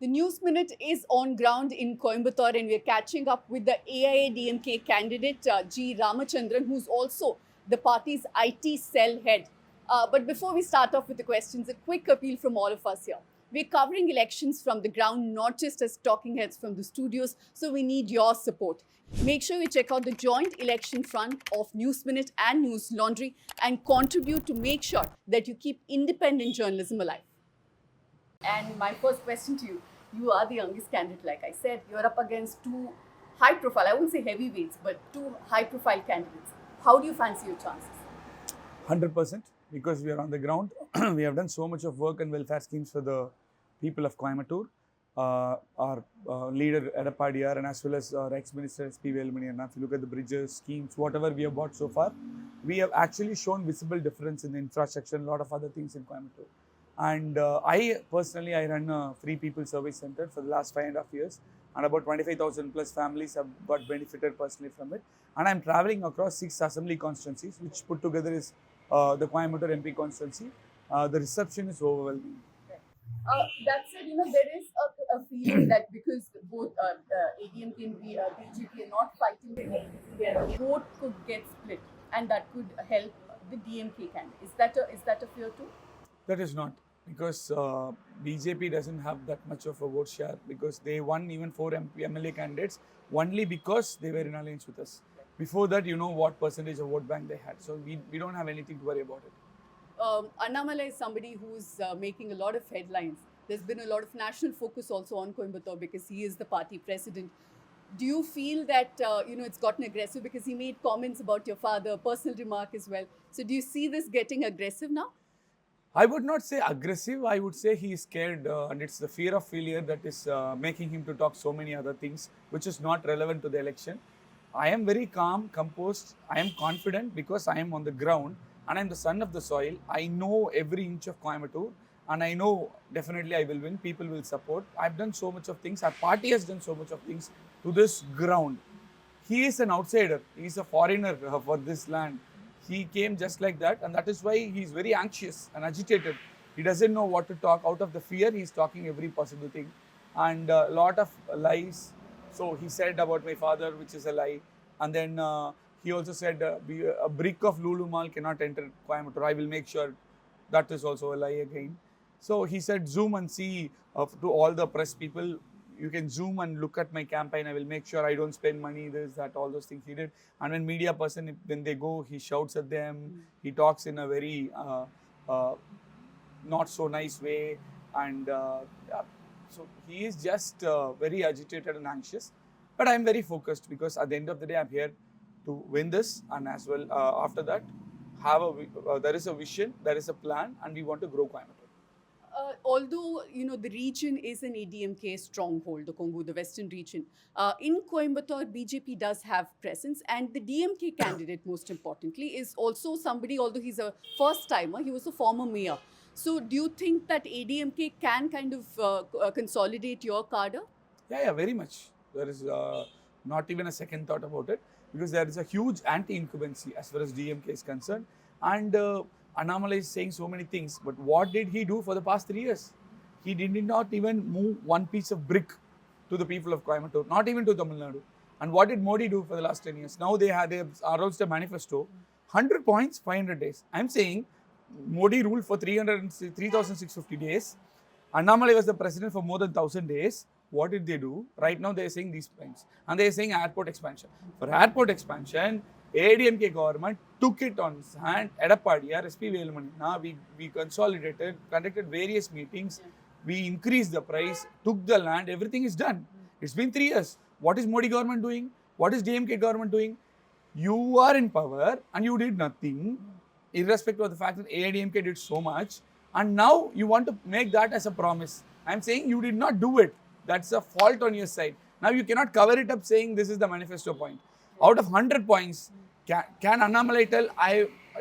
The News Minute is on ground in Coimbatore, and we're catching up with the AIADMK candidate G Ramachandran, who's also the party's IT cell head. But before we start off with the questions, a quick appeal from all of us here. We're covering elections from the ground, not just as talking heads from the studios, so we need your support. Make sure you check out the joint election front of News Minute and News Laundry and contribute to make sure that you keep independent journalism alive. And my first question to you, you are the youngest candidate, like I said. You're up against two high profile, I wouldn't say heavyweights, but two high profile candidates. How do you fancy your chances? 100%, because we are on the ground. We have done so much of work and welfare schemes for the people of Coimbatore. Our leader AIADMK and as well as our ex-minister SP Velumani, and if you look at the bridges, schemes, whatever we have bought so far, we have actually shown visible difference in the infrastructure and a lot of other things in Coimbatore. And I personally run a free people service center for the last 5.5 years, and about 25,000 plus families have got benefited personally from it. And I'm traveling across 6 assembly constituencies, which put together is the Coimbatore MP constituency. The reception is overwhelming. That said, there is a feeling that because both ADMK and BJP are not fighting together, vote could get split, and that could help the DMK candidate. Is that a fear too? That is not, because BJP doesn't have that much of a vote share, because they won even 4 MLA candidates only because they were in alliance with us. Before that, you know what percentage of vote bank they had. So we don't have anything to worry about it. Annamalai is somebody who's making a lot of headlines. There's been a lot of national focus also on Coimbatore because he is the party president. Do you feel that it's gotten aggressive because he made comments about your father, a personal remark as well? So do you see this getting aggressive now? I would not say aggressive. I would say he is scared, and it's the fear of failure that is making him to talk so many other things, which is not relevant to the election. I am very calm, composed. I am confident because I am on the ground and I am the son of the soil. I know every inch of Coimbatore, and I know definitely I will win. People will support. I've done so much of things. Our party has done so much of things to this ground. He is an outsider. He is a foreigner for this land. He came just like that, and that is why he is very anxious and agitated. He doesn't know what to talk. Out of the fear, he is talking every possible thing, and a lot of lies. So he said about my father, which is a lie, and then he also said a brick of Lulu Mall cannot enter Coimbatore. I will make sure that is also a lie again. So he said, zoom and see to all the press people. You can zoom and look at my campaign. I will make sure I don't spend money, this, that, all those things he did. And when media person, when they go, he shouts at them. He talks in a very not so nice way. And so he is just very agitated and anxious. But I'm very focused because at the end of the day, I'm here to win this. And as well, after that, there is a vision, there is a plan, and we want to grow Coimbatore. Although the region is an ADMK stronghold, the Congo, the western region, in Coimbatore, BJP does have presence, and the DMK candidate, most importantly, is also somebody. Although he's a first timer, he was a former mayor. So, do you think that ADMK can kind of consolidate your cadre? Yeah, very much. There is not even a second thought about it, because there is a huge anti-incumbency as far as DMK is concerned, and Annamalai is saying so many things, but what did he do for the past 3 years? He did not even move one piece of brick to the people of Coimbatore, not even to Tamil Nadu. And what did Modi do for the last 10 years? Now they have announced a manifesto, 100 points, 500 days. I'm saying Modi ruled for 3,650 days. Annamalai was the president for more than 1,000 days. What did they do? Right now they are saying these points. And they are saying airport expansion. For airport expansion, AIADMK government took it on its hand. AIADMK, SP Velumani. Now we consolidated, conducted various meetings. We increased the price, took the land, everything is done. It's been 3 years. What is Modi government doing? What is DMK government doing? You are in power and you did nothing, irrespective of the fact that AIADMK did so much. And now you want to make that as a promise. I'm saying you did not do it. That's a fault on your side. Now you cannot cover it up saying this is the manifesto point. Out of 100 points, can Annamalai tell,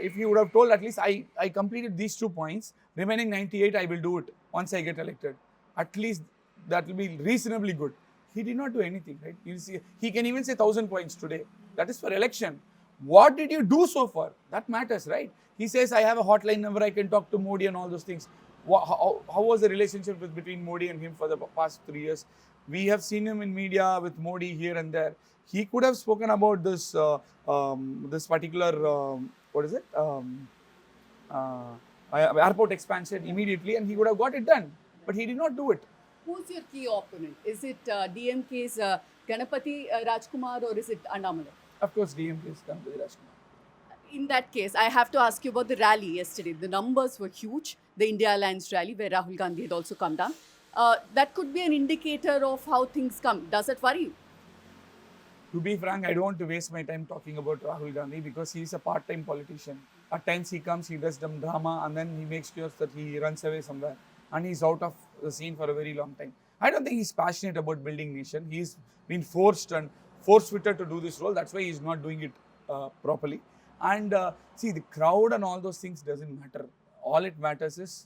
if you would have told at least I completed these 2 points, remaining 98 I will do it once I get elected. At least that will be reasonably good. He did not do anything, right? You see, he can even say 1,000 points today. That is for election. What did you do so far? That matters, right? He says, I have a hotline number, I can talk to Modi and all those things. How was the relationship between Modi and him for the past 3 years? We have seen him in media with Modi here and there. He could have spoken about this particular, what is it? Airport expansion immediately, and he would have got it done. But he did not do it. Who's your key opponent? Is it DMK's Ganapathy Rajakumar or is it Annamalai? Of course, DMK's Ganapathy Rajakumar. In that case, I have to ask you about the rally yesterday. The numbers were huge. The India Alliance rally, where Rahul Gandhi had also come down. That could be an indicator of how things come. Does it worry you? To be frank, I don't want to waste my time talking about Rahul Gandhi because he is a part-time politician. At times he comes, he does some drama, and then he makes sure that he runs away somewhere. And he's out of the scene for a very long time. I don't think he's passionate about building nation. He's been force-fitted to do this role. That's why he's not doing it properly. And see, the crowd and all those things doesn't matter. All it matters is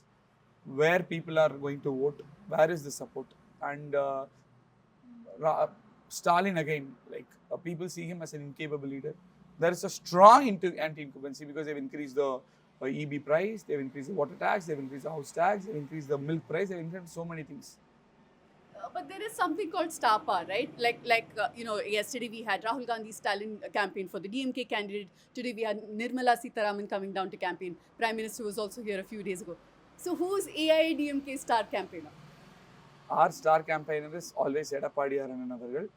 where people are going to vote, where is the support. And Stalin again, like people see him as an incapable leader. There is a strong anti-incumbency because they've increased the EB price, they've increased the water tax, they've increased the house tax, they've increased the milk price, they've increased so many things. But there is something called star power, right? Yesterday we had Rahul Gandhi's Stalin campaign for the DMK candidate. Today we had Nirmala Sitharaman coming down to campaign. Prime Minister was also here a few days ago. So who's AIADMK's star campaigner? Our star campaigner is always Edappadi Rajakumar.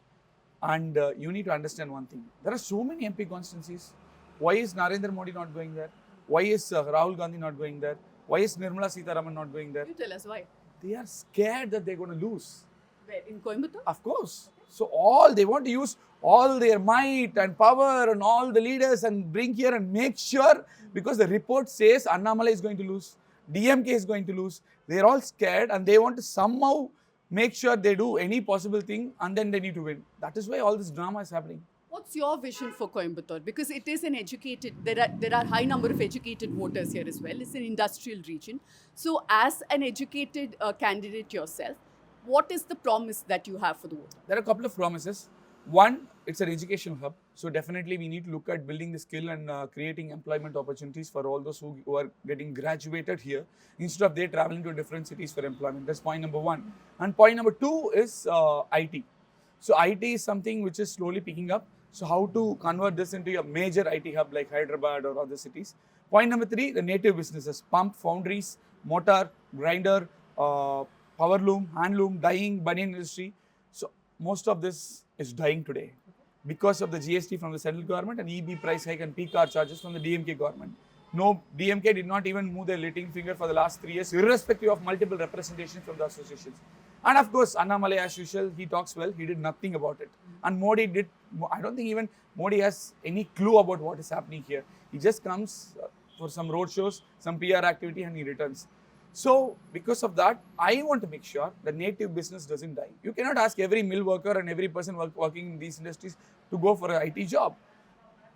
And you need to understand one thing. There are so many MP constituencies. Why is Narendra Modi not going there? Why is Rahul Gandhi not going there? Why is Nirmala Sitharaman not going there? You tell us why. They are scared that they're going to lose. Where? In Coimbatore? Of course. So they want to use all their might and power and all the leaders and bring here and make sure, because the report says Annamalai is going to lose, DMK is going to lose. They're all scared and they want to somehow make sure they do any possible thing and then they need to win. That is why all this drama is happening. What's your vision for Coimbatore? Because it is an educated, there are high number of educated voters here as well. It's an industrial region. So as an educated candidate yourself, what is the promise that you have for the voter? There are a couple of promises. One, it's an educational hub. So definitely we need to look at building the skill and creating employment opportunities for all those who are getting graduated here instead of they traveling to different cities for employment. That's point number one. And point number two is IT. So IT is something which is slowly picking up. So how to convert this into a major IT hub like Hyderabad or other cities. Point number three, the native businesses, pump, foundries, motor, grinder, power loom, handloom, dyeing, banyan industry. So most of this is dying today because of the GST from the central government and EB price hike and peak hour charges from the DMK government. No, DMK did not even move their little finger for the last 3 years, irrespective of multiple representations from the associations. And of course, Annamalai, as usual, he talks well, he did nothing about it. And Modi did, I don't think even Modi has any clue about what is happening here. He just comes for some road shows, some PR activity and he returns. So, because of that, I want to make sure the native business doesn't die. You cannot ask every mill worker and every person working in these industries to go for an IT job.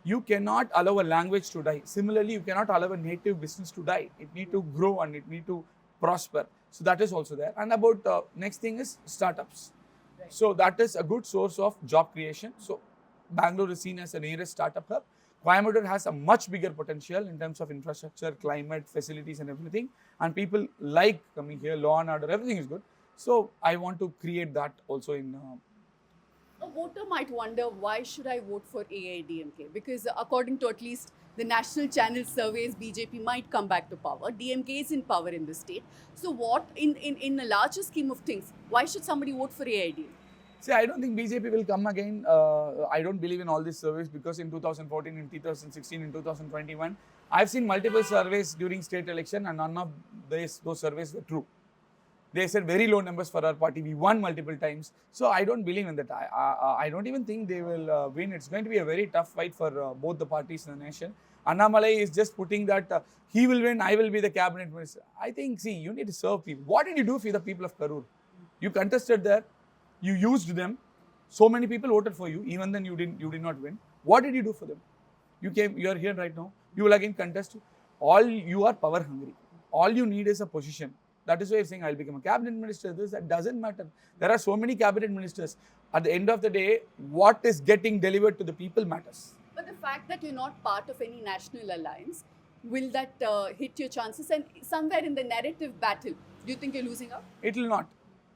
You cannot allow a language to die. Similarly, you cannot allow a native business to die. It needs to grow and it needs to prosper. So that is also there. And about next thing is startups. Right. So that is a good source of job creation. So Bangalore is seen as the nearest startup hub. Coimbatore has a much bigger potential in terms of infrastructure, climate, facilities and everything. And people like coming here, law and order, everything is good. So I want to create that also in... A voter might wonder, why should I vote for AIADMK? Because according to at least the national channel surveys, BJP might come back to power. DMK is in power in the state. So what, in the larger scheme of things, why should somebody vote for AIADMK? See, I don't think BJP will come again. I don't believe in all these surveys because in 2014, in 2016, in 2021, I've seen multiple surveys during state election and none of those surveys were true. They said very low numbers for our party. We won multiple times. So I don't believe in that. I don't even think they will win. It's going to be a very tough fight for both the parties in the nation. Annamalai is just putting that he will win, I will be the cabinet minister. I think, see, you need to serve people. What did you do for the people of Karur? You contested there. You used them. So many people voted for you. Even then you did not win. What did you do for them? You are here right now. You will again contest. You are power hungry. All you need is a position. That is why you're saying I'll become a cabinet minister. That doesn't matter. There are so many cabinet ministers. At the end of the day, what is getting delivered to the people matters. But the fact that you're not part of any national alliance, will that hit your chances? And somewhere in the narrative battle, do you think you're losing out? It will not.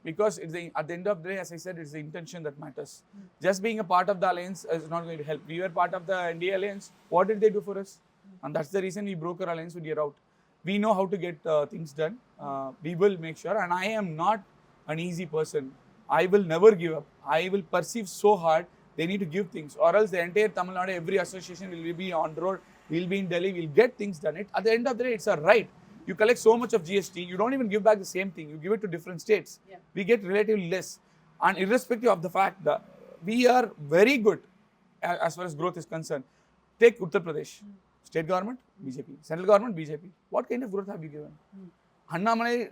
Because at the end of the day, as I said, it's the intention that matters. Just being a part of the alliance is not going to help. We were part of the NDA alliance. What did they do for us? And that's the reason we broke our alliance with your out. We know how to get things done. We will make sure. And I am not an easy person. I will never give up. I will perceive so hard. They need to give things. Or else the entire Tamil Nadu, every association will be on the road. We'll be in Delhi. We'll get things done. At the end of the day, it's a right. You collect so much of GST, you don't even give back the same thing. You give it to different states. Yeah. We get relatively less. And irrespective of the fact that we are very good as far as growth is concerned. Take Uttar Pradesh. State government, BJP. Central government, BJP. What kind of growth have you given? Annamalai,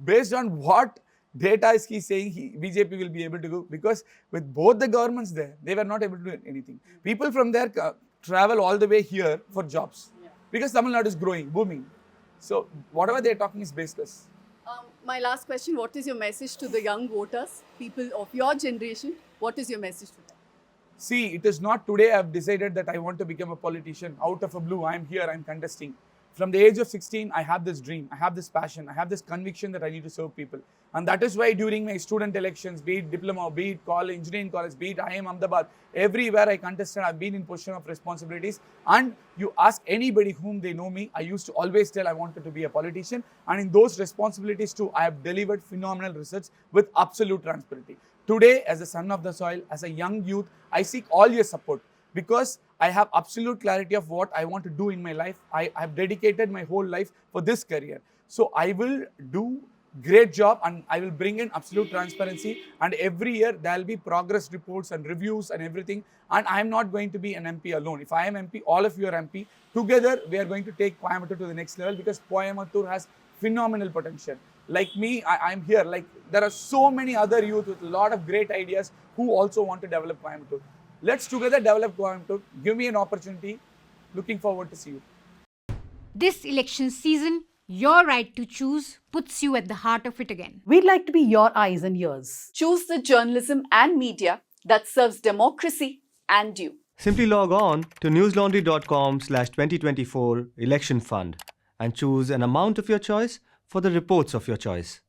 based on what data is he saying BJP will be able to do? Because with both the governments there, they were not able to do anything. People from there travel all the way here for jobs. Yeah. Because Tamil Nadu is growing, booming. So, whatever they're talking is baseless. My last question, what is your message to the young voters, people of your generation? What is your message to them? See, it is not today I have decided that I want to become a politician. Out of a blue, I am here, I am contesting. From the age of 16, I have this dream, I have this passion, I have this conviction that I need to serve people. And that is why during my student elections, be it diploma, be it college, engineering college, be it IIM Ahmedabad, everywhere I contested, I've been in position of responsibilities. And you ask anybody whom they know me, I used to always tell I wanted to be a politician. And in those responsibilities too, I have delivered phenomenal results with absolute transparency. Today, as a son of the soil, as a young youth, I seek all your support. Because I have absolute clarity of what I want to do in my life. I have dedicated my whole life for this career. So I will do great job and I will bring in absolute transparency, and every year there will be progress reports and reviews and everything, and I am not going to be an MP alone. If I am MP, all of you are MP. Together we are going to take Coimbatore to the next level, because Coimbatore has phenomenal potential. Like me, I am here. Like there are so many other youth with a lot of great ideas who also want to develop Coimbatore. Let's together develop Coimbatore. Give me an opportunity. Looking forward to see you. This election season, your right to choose puts you at the heart of it again. We'd like to be your eyes and ears. Choose the journalism and media that serves democracy and you. Simply log on to newslaundry.com/2024 election fund and choose an amount of your choice for the reports of your choice.